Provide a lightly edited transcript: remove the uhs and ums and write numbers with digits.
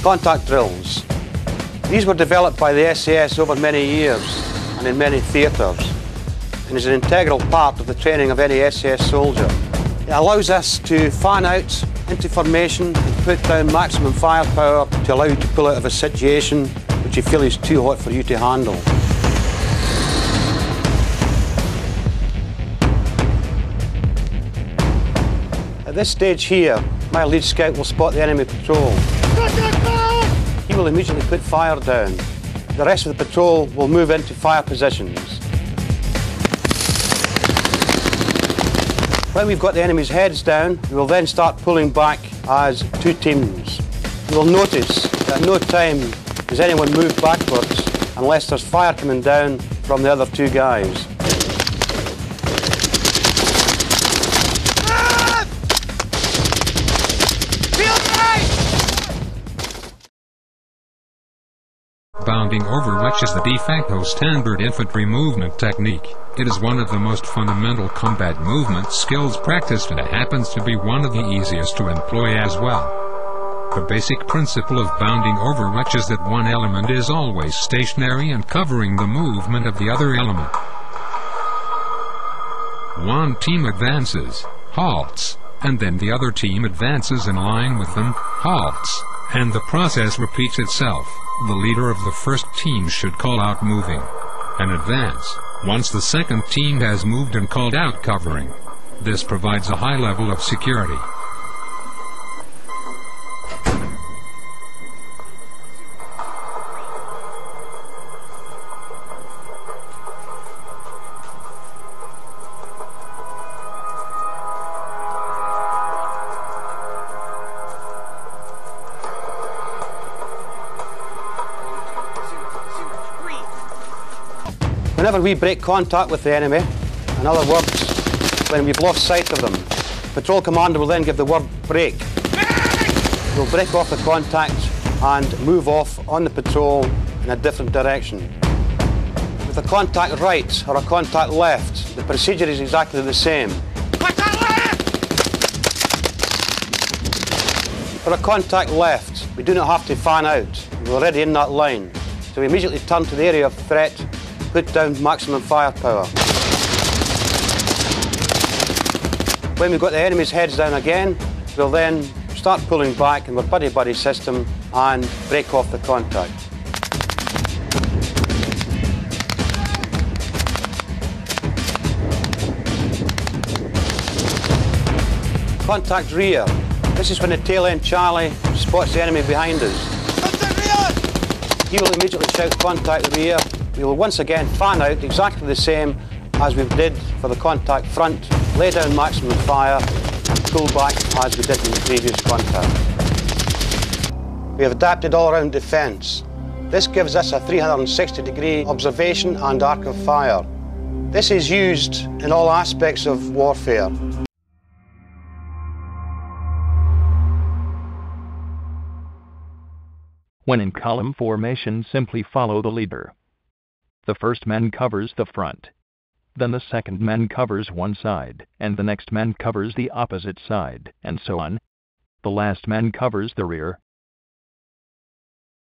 Contact drills. These were developed by the SAS over many years and in many theatres, and is an integral part of the training of any SAS soldier. It allows us to fan out into formation and put down maximum firepower to allow you to pull out of a situation which you feel is too hot for you to handle. At this stage here, my lead scout will spot the enemy patrol. He will immediately put fire down. The rest of the patrol will move into fire positions. When we've got the enemy's heads down, we will then start pulling back as two teams. You will notice that at no time does anyone move backwards unless there's fire coming down from the other two guys. Bounding over, which is the de facto standard infantry movement technique. It is one of the most fundamental combat movement skills practiced, and it happens to be one of the easiest to employ as well. The basic principle of bounding over, which is that one element is always stationary and covering the movement of the other element. One team advances, halts, and then the other team advances in line with them, halts, and the process repeats itself. The leader of the first team should call out moving and advance once the second team has moved and called out covering. This provides a high level of security. Whenever we break contact with the enemy, in other words, when we've lost sight of them, the patrol commander will then give the word break. We'll break off the contact and move off on the patrol in a different direction. With a contact right or a contact left, the procedure is exactly the same. For a contact left, we do not have to fan out. We're already in that line. So we immediately turn to the area of threat, put down maximum firepower. When we've got the enemy's heads down again, we'll then start pulling back in our buddy-buddy system and break off the contact. Contact rear. This is when the tail end Charlie spots the enemy behind us. Contact rear! He will immediately shout contact rear. We will once again fan out exactly the same as we did for the contact front, lay down maximum fire and pull back as we did in the previous contact. We have adapted all-round defence. This gives us a 360-degree observation and arc of fire. This is used in all aspects of warfare. When in column formation, simply follow the leader. The first man covers the front. Then the second man covers one side, and the next man covers the opposite side, and so on. The last man covers the rear,